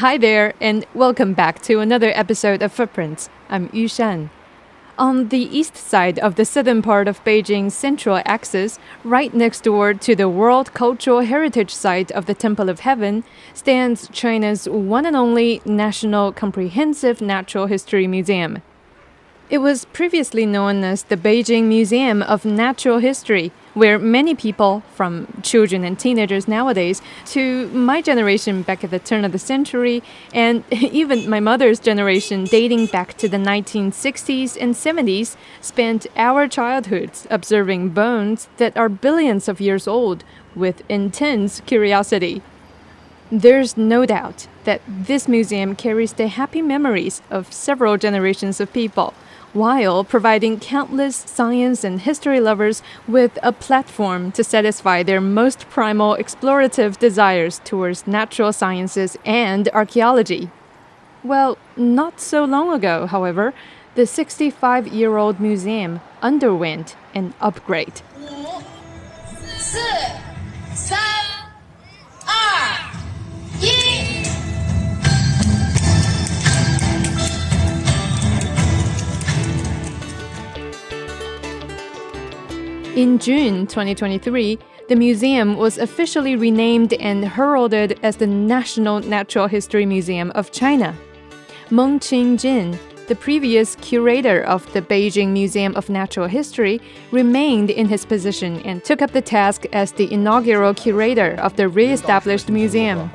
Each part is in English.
Hi there, and welcome back to another episode of Footprints. I'm Yushan. On the east side of the southern part of Beijing's central axis, right next door to the World Cultural Heritage Site of the Temple of Heaven, stands China's one and only National Comprehensive Natural History Museum. It was previously known as the Beijing Museum of Natural History, where many people, from children and teenagers nowadays to my generation back at the turn of the century, and even my mother's generation dating back to the 1960s and 70s, spent our childhoods observing bones that are billions of years old with intense curiosity. There's no doubt that this museum carries the happy memories of several generations of people, while providing countless science and history lovers with a platform to satisfy their most primal explorative desires towards natural sciences and archaeology. Well, not so long ago, however, the 65-year-old museum underwent an upgrade. 5, 4, 3, 2, 1. In June 2023, the museum was officially renamed and heralded as the National Natural History Museum of China. Meng Qingjin, the previous curator of the Beijing Museum of Natural History, remained in his position and took up the task as the inaugural curator of the re-established museum.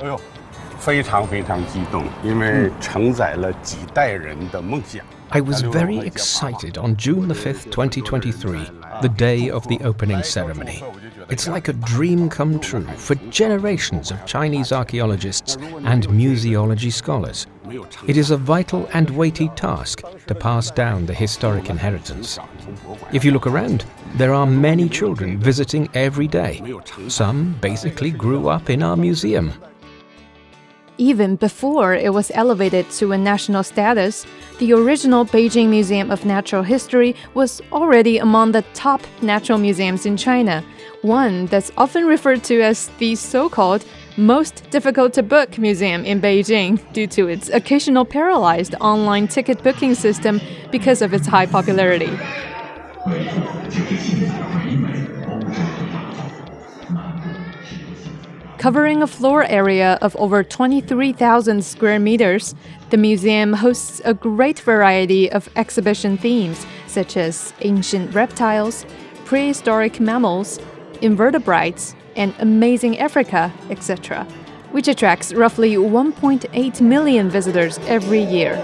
非常非常激动，因为承载了几代人的梦想。 I was very excited on June the 5th, 2023, the day of the opening ceremony. It's like a dream come true for generations of Chinese archaeologists and museology scholars. It is a vital and weighty task to pass down the historic inheritance. If you look around, there are many children visiting every day. Some basically grew up in our museum. Even before it was elevated to a national status, the original Beijing Museum of Natural History was already among the top natural museums in China, one that's often referred to as the so-called most difficult to book museum in Beijing due to its occasional paralyzed online ticket booking system because of its high popularity. Covering a floor area of over 23,000 square meters, the museum hosts a great variety of exhibition themes such as ancient reptiles, prehistoric mammals, invertebrates, and amazing Africa, etc., which attracts roughly 1.8 million visitors every year.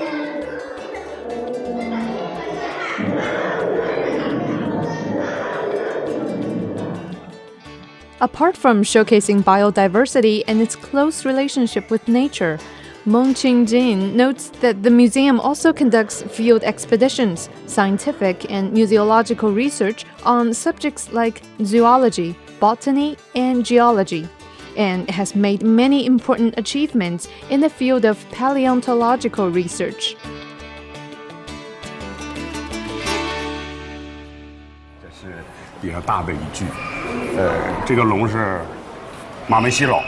Apart from showcasing biodiversity and its close relationship with nature, Meng Qingjin notes that the museum also conducts field expeditions, scientific and museological research on subjects like zoology, botany, and geology, and has made many important achievements in the field of paleontological research. 这是比较大的一具，这个龙是马门溪老。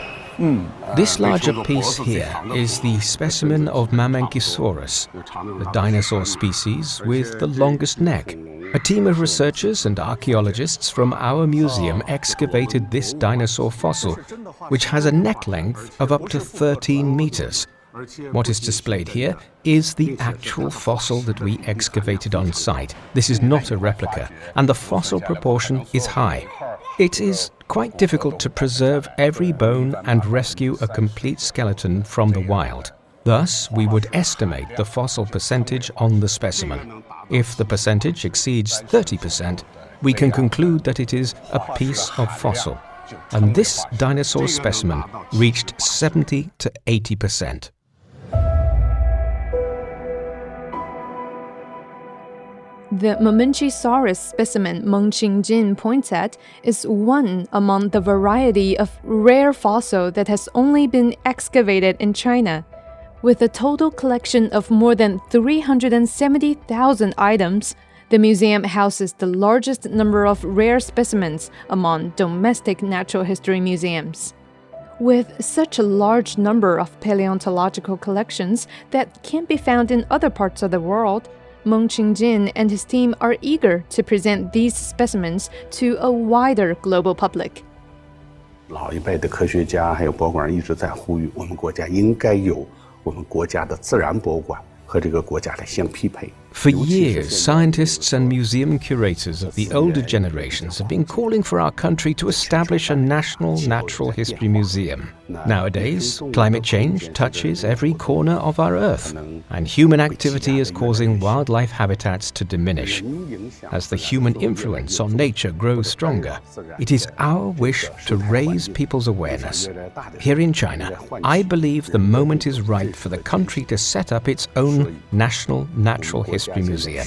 This larger piece here is the specimen of Meng Qingjin, the dinosaur species with the longest neck. A team of researchers and archaeologists from our museum excavated this dinosaur fossil, which has a neck length of up to 13 meters. What is displayed here is the actual fossil that we excavated on site. This is not a replica, and the fossil proportion is high. It is quite difficult to preserve every bone and rescue a complete skeleton from the wild. Thus, we would estimate the fossil percentage on the specimen. If the percentage exceeds 30%, we can conclude that it is a piece of fossil. And this dinosaur specimen reached 70 to 80%. The Mamenchisaurus specimen Meng Qingjin points at is one among the variety of rare fossil that has only been excavated in China. With a total collection of more than 370,000 items, the museum houses the largest number of rare specimens among domestic natural history museums. With such a large number of paleontological collections that can't be found in other parts of the world, Meng Qingjin and his team are eager to present these specimens to a wider global public. 老一辈的科学家还有博物馆一直在呼吁，我们国家应该有我们国家的自然博物馆和这个国家的相匹配。 For years, scientists and museum curators of the older generations have been calling for our country to establish a national natural history museum. Nowadays, climate change touches every corner of our Earth, and human activity is causing wildlife habitats to diminish. As the human influence on nature grows stronger, it is our wish to raise people's awareness. Here in China, I believe the moment is right for the country to set up its own national natural history museum.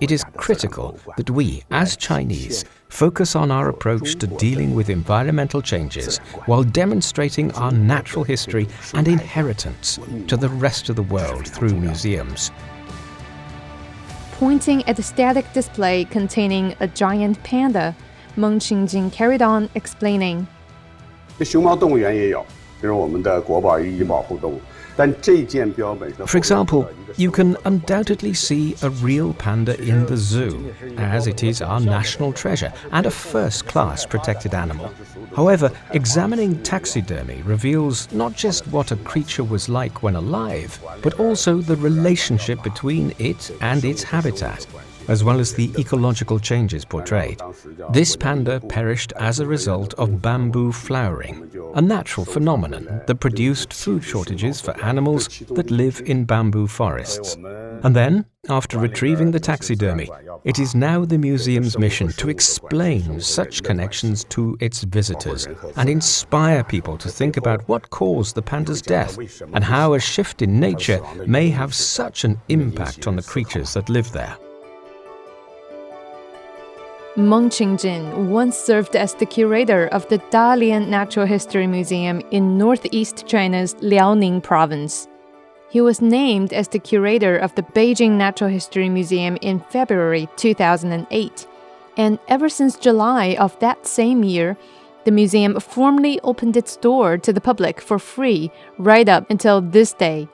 It is critical that we, as Chinese, focus on our approach to dealing with environmental changes while demonstrating our natural history and inheritance to the rest of the world through museums. Pointing at a static display containing a giant panda, Meng Qingjin carried on explaining. 熊猫动物园也有，比如我们的国宝一级保护动物。 For example, you can undoubtedly see a real panda in the zoo, as it is our national treasure and a first-class protected animal. However, examining taxidermy reveals not just what a creature was like when alive, but also the relationship between it and its habitat, as well as the ecological changes portrayed. This panda perished as a result of bamboo flowering, a natural phenomenon that produced food shortages for animals that live in bamboo forests. And then, after retrieving the taxidermy, it is now the museum's mission to explain such connections to its visitors and inspire people to think about what caused the panda's death and how a shift in nature may have such an impact on the creatures that live there. Meng Qingjin once served as the curator of the Dalian Natural History Museum in northeast China's Liaoning province. He was named as the curator of the Beijing Natural History Museum in February 2008. And ever since July of that same year, the museum formally opened its door to the public for free right up until this day.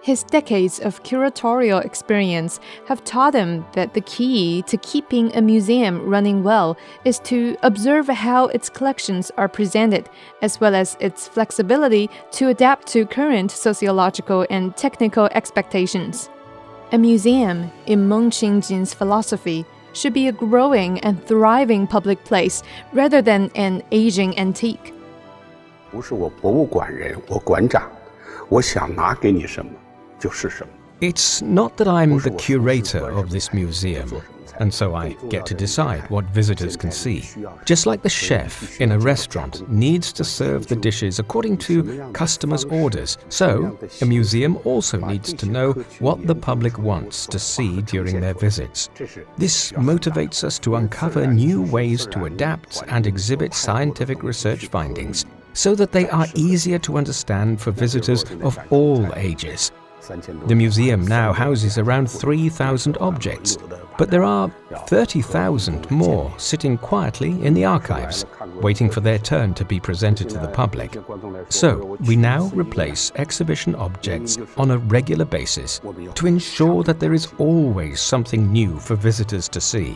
His decades of curatorial experience have taught him that the key to keeping a museum running well is to observe how its collections are presented, as well as its flexibility to adapt to current sociological and technical expectations. A museum, in Meng Qingjin's philosophy, should be a growing and thriving public place rather than an aging antique. 不是我博物馆人，我馆长，我想拿给你什么。 It's not that I'm the curator of this museum, and so I get to decide what visitors can see. Just like the chef in a restaurant needs to serve the dishes according to customers' orders, so a museum also needs to know what the public wants to see during their visits. This motivates us to uncover new ways to adapt and exhibit scientific research findings, so that they are easier to understand for visitors of all ages. The museum now houses around 3,000 objects, but there are 30,000 more sitting quietly in the archives, waiting for their turn to be presented to the public. So, we now replace exhibition objects on a regular basis to ensure that there is always something new for visitors to see.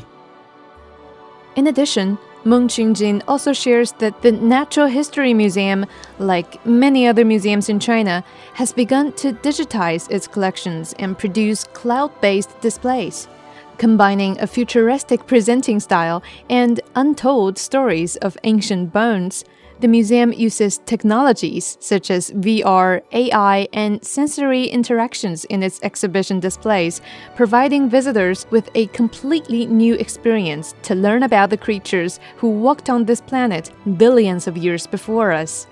In addition, Meng Qingjin also shares that the Natural History Museum, like many other museums in China, has begun to digitize its collections and produce cloud-based displays, combining a futuristic presenting style and untold stories of ancient bones. The museum uses technologies such as VR, AI, and sensory interactions in its exhibition displays, providing visitors with a completely new experience to learn about the creatures who walked on this planet billions of years before us.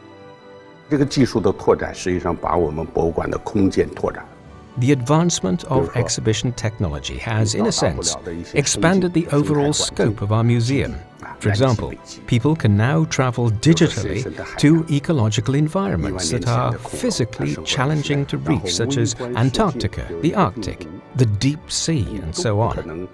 这个技术的拓展，实际上把我们博物馆的空间拓展。 The advancement of exhibition technology has, in a sense, expanded the overall scope of our museum. For example, people can now travel digitally to ecological environments that are physically challenging to reach, such as Antarctica, the Arctic, the deep sea, and so on.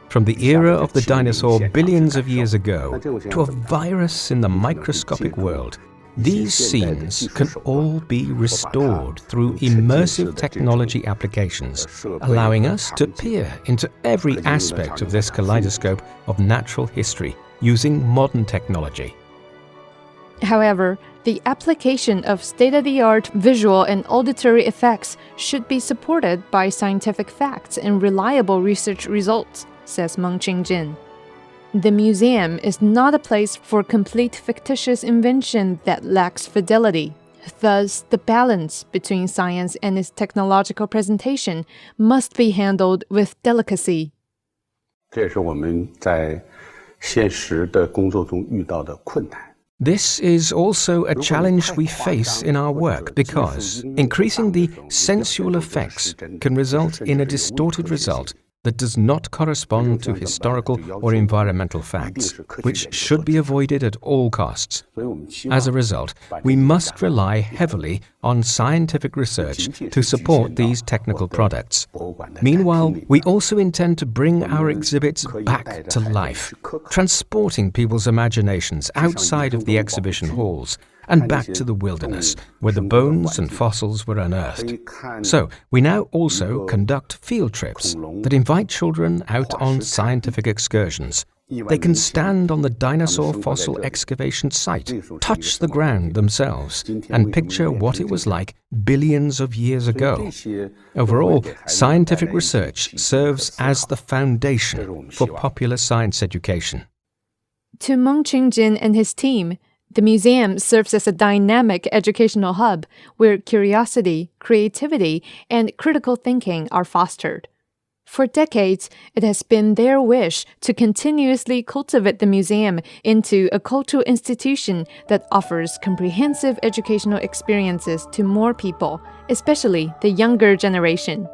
From the era of the dinosaur billions of years ago to a virus in the microscopic world, These scenes can all be restored through immersive technology applications, allowing us to peer into every aspect of this kaleidoscope of natural history using modern technology. However, the application of state-of-the-art visual and auditory effects should be supported by scientific facts and reliable research results, says Meng Qingjin. The museum is not a place for complete fictitious invention that lacks fidelity. Thus, the balance between science and its technological presentation must be handled with delicacy. 这也是我们在现实的工作中遇到的困难。 This is also a challenge we face in our work because increasing the sensual effects can result in a distorted result that does not correspond to historical or environmental facts, which should be avoided at all costs. As a result, we must rely heavily on scientific research to support these technical products. Meanwhile, we also intend to bring our exhibits back to life, transporting people's imaginations outside of the exhibition halls and back to the wilderness, where the bones and fossils were unearthed. So, we now also conduct field trips that invite children out on scientific excursions. They can stand on the dinosaur fossil excavation site, touch the ground themselves, and picture what it was like billions of years ago. Overall, scientific research serves as the foundation for popular science education. To Meng Qingjin and his team, the museum serves as a dynamic educational hub where curiosity, creativity, and critical thinking are fostered. For decades, it has been their wish to continuously cultivate the museum into a cultural institution that offers comprehensive educational experiences to more people, especially the younger generation.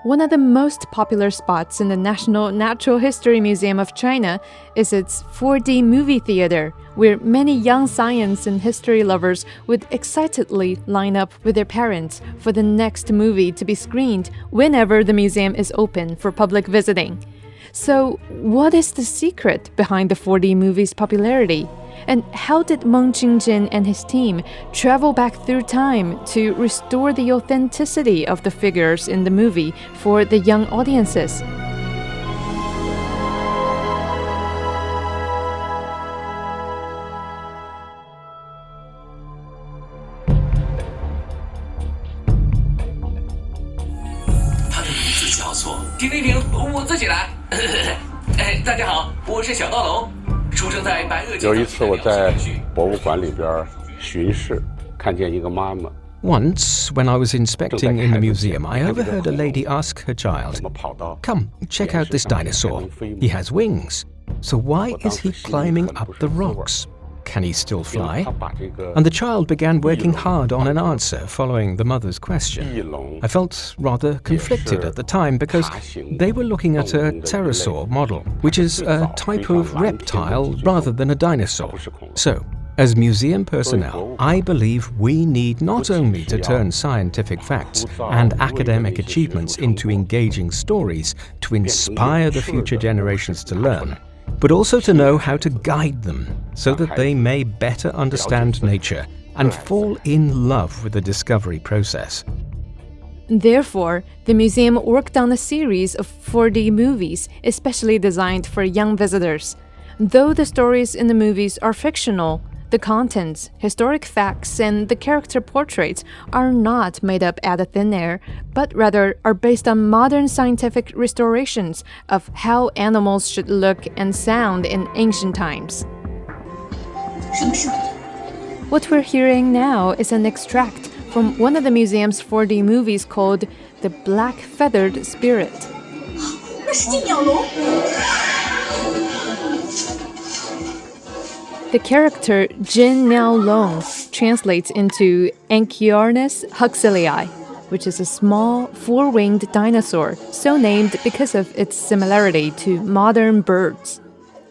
One of the most popular spots in the National Natural History Museum of China is its 4D movie theater, where many young science and history lovers would excitedly line up with their parents for the next movie to be screened whenever the museum is open for public visiting. So, what is the secret behind the 4D movie's popularity? And how did Meng Qingjin and his team travel back through time to restore the authenticity of the figures in the movie for the young audiences? Once, when I was inspecting in the museum, I overheard a lady ask her child, "Come, check out this dinosaur. He has wings. So why is he climbing up the rocks? Can he still fly?" And the child began working hard on an answer following the mother's question. I felt rather conflicted at the time because they were looking at a pterosaur model, which is a type of reptile rather than a dinosaur. So, as museum personnel, I believe we need not only to turn scientific facts and academic achievements into engaging stories to inspire the future generations to learn, but also to know how to guide them so that they may better understand nature and fall in love with the discovery process. Therefore, the museum worked on a series of 4D movies especially designed for young visitors. Though the stories in the movies are fictional, the contents, historic facts, and the character portraits are not made up out of thin air, but rather are based on modern scientific restorations of how animals should look and sound in ancient times. What we're hearing now is an extract from one of the museum's 4D movies called The Black Feathered Spirit. The character Jin Miao Long translates into Anchiornis huxleyi, which is a small, four-winged dinosaur, so named because of its similarity to modern birds.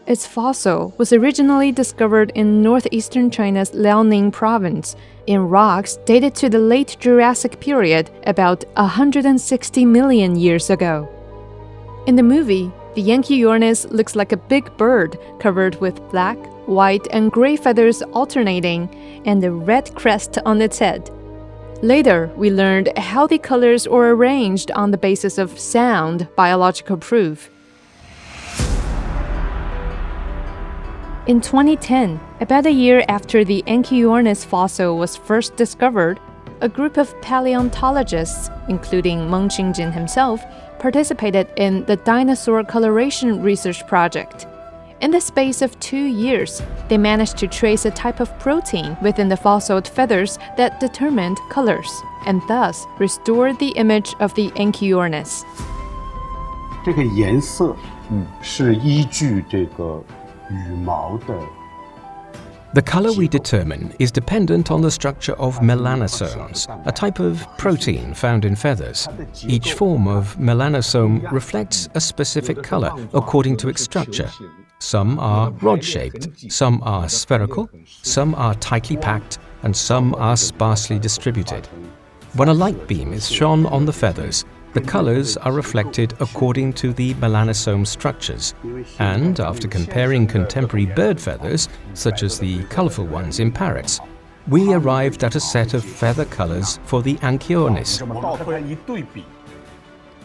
Its fossil was originally discovered in northeastern China's Liaoning province, in rocks dated to the late Jurassic period, about 160 million years ago. In the movie, the Anchiornis looks like a big bird covered with black, white and gray feathers alternating, and a red crest on its head. Later, we learned how the colors were arranged on the basis of sound biological proof. In 2010, about a year after the Anchiornis fossil was first discovered, a group of paleontologists, including Meng Qingjin himself, participated in the dinosaur coloration research project. In the space of 2 years, they managed to trace a type of protein within the fossilized feathers that determined colors, and thus restored the image of the Anchiornis. 这个颜色是依据这个羽毛的 The color we determine is dependent on the structure of melanosomes, a type of protein found in feathers. Each form of melanosome reflects a specific color according to its structure. Some are rod-shaped, some are spherical, some are tightly packed, and some are sparsely distributed. When a light beam is shone on the feathers, the colors are reflected according to the melanosome structures, and after comparing contemporary bird feathers, such as the colorful ones in parrots, we arrived at a set of feather colors for the Anchiornis.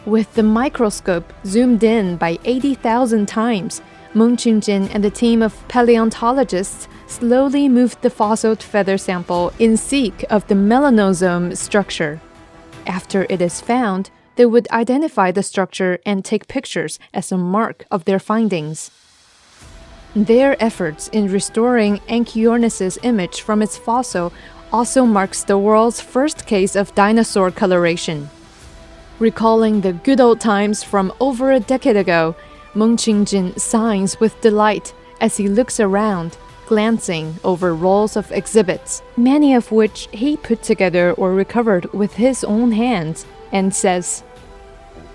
With the microscope zoomed in by 80,000 times, Meng Qingjin and the team of paleontologists slowly moved the fossilized feather sample in seek of the melanosome structure. After it is found, they would identify the structure and take pictures as a mark of their findings. Their efforts in restoring Anchiornis' image from its fossil also marks the world's first case of dinosaur coloration. Recalling the good old times from over a decade ago, Meng Qingjin sighs with delight as he looks around, glancing over rolls of exhibits, many of which he put together or recovered with his own hands, and says,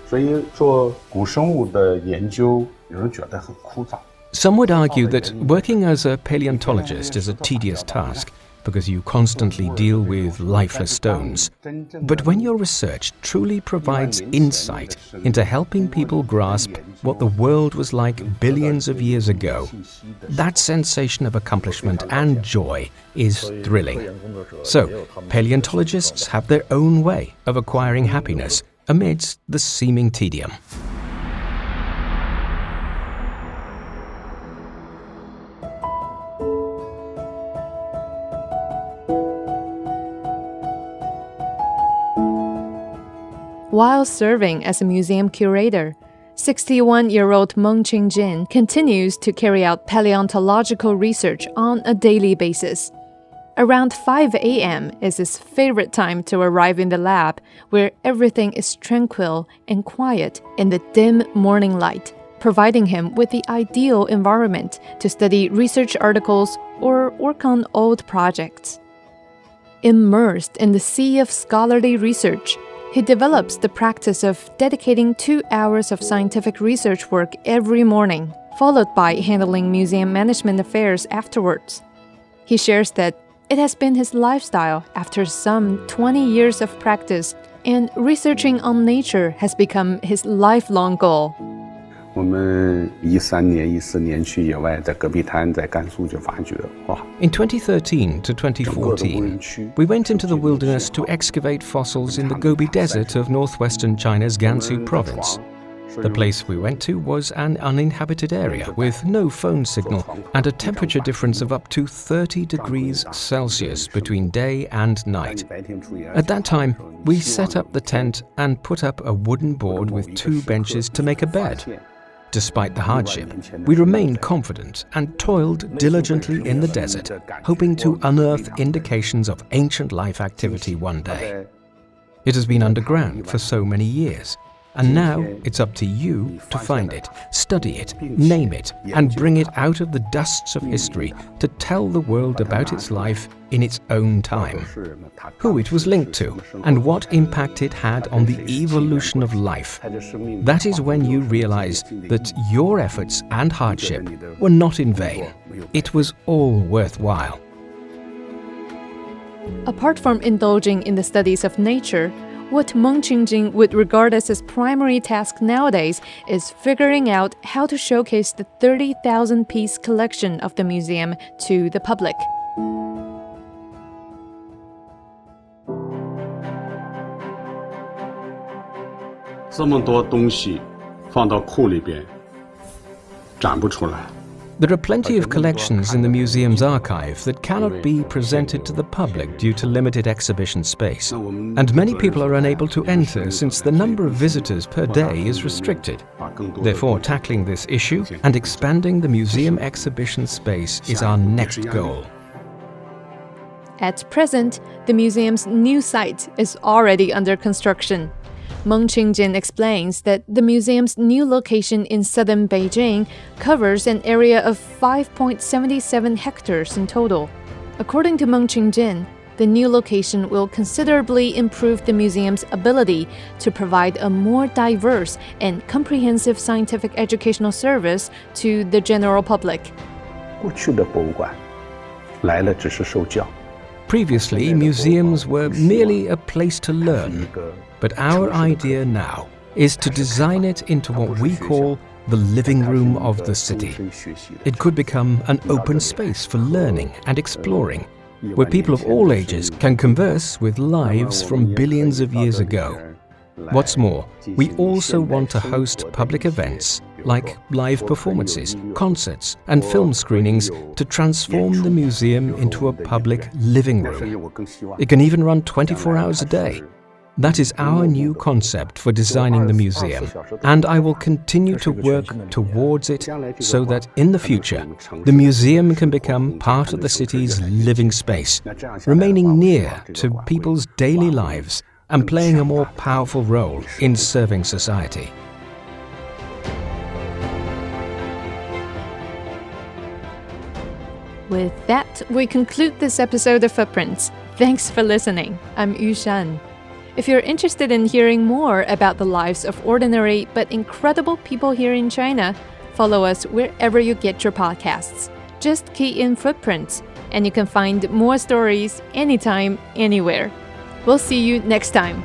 所以做古生物的研究，有人觉得很枯燥。 Some would argue that working as a paleontologist is a tedious task because you constantly deal with lifeless stones. But when your research truly provides insight into helping people grasp what the world was like billions of years ago, that sensation of accomplishment and joy is thrilling. So, paleontologists have their own way of acquiring happiness amidst the seeming tedium. While serving as a museum curator, 61-year-old Meng Qingjin continues to carry out paleontological research on a daily basis. Around 5 a.m. is his favorite time to arrive in the lab, where everything is tranquil and quiet in the dim morning light, providing him with the ideal environment to study research articles or work on old projects. Immersed in the sea of scholarly research, he develops the practice of dedicating 2 hours of scientific research work every morning, followed by handling museum management affairs afterwards. He shares that it has been his lifestyle after some 20 years of practice, and researching on nature has become his lifelong goal. 我们13年、14年去野外，在戈壁滩，在甘肃就发掘，哇！ In 2013 to 2014, we went into the wilderness to excavate fossils in the Gobi Desert of northwestern China's Gansu province. The place we went to was an uninhabited area with no phone signal and a temperature difference of up to 30 degrees Celsius between day and night. At that time, we set up the tent and put up a wooden board with 2 benches to make a bed. Despite the hardship, we remained confident and toiled diligently in the desert, hoping to unearth indications of ancient life activity one day. It has been underground for so many years, and now it's up to you to find it, study it, name it, and bring it out of the dusts of history to tell the world about its life in its own time, who it was linked to, and what impact it had on the evolution of life. That is when you realize that your efforts and hardship were not in vain. It was all worthwhile. Apart from indulging in the studies of nature, What Meng Qingjin would regard as his primary task nowadays is figuring out how to showcase the 30,000-piece collection of the museum to the public. 这么多东西放到库里边展不出来。 There are plenty of collections in the museum's archive that cannot be presented to the public due to limited exhibition space, and many people are unable to enter since the number of visitors per day is restricted. Therefore, tackling this issue and expanding the museum exhibition space is our next goal. At present, the museum's new site is already under construction. Meng Qingjin explains that the museum's new location in southern Beijing covers an area of 5.77 hectares in total. According to Meng Qingjin, the new location will considerably improve the museum's ability to provide a more diverse and comprehensive scientific educational service to the general public. 过去的博物馆来了只是受教。 Previously, museums were merely a place to learn, but our idea now is to design it into what we call the living room of the city. It could become an open space for learning and exploring, where people of all ages can converse with lives from billions of years ago. What's more, we also want to host public events like live performances, concerts, and film screenings to transform the museum into a public living room. It can even run 24 hours a day. That is our new concept for designing the museum, and I will continue to work towards it so that in the future, the museum can become part of the city's living space, remaining near to people's daily lives and playing a more powerful role in serving society. With that, we conclude this episode of Footprints. Thanks for listening. I'm Yu Shan. If you're interested in hearing more about the lives of ordinary but incredible people here in China, follow us wherever you get your podcasts. Just key in Footprints, and you can find more stories anytime, anywhere. We'll see you next time.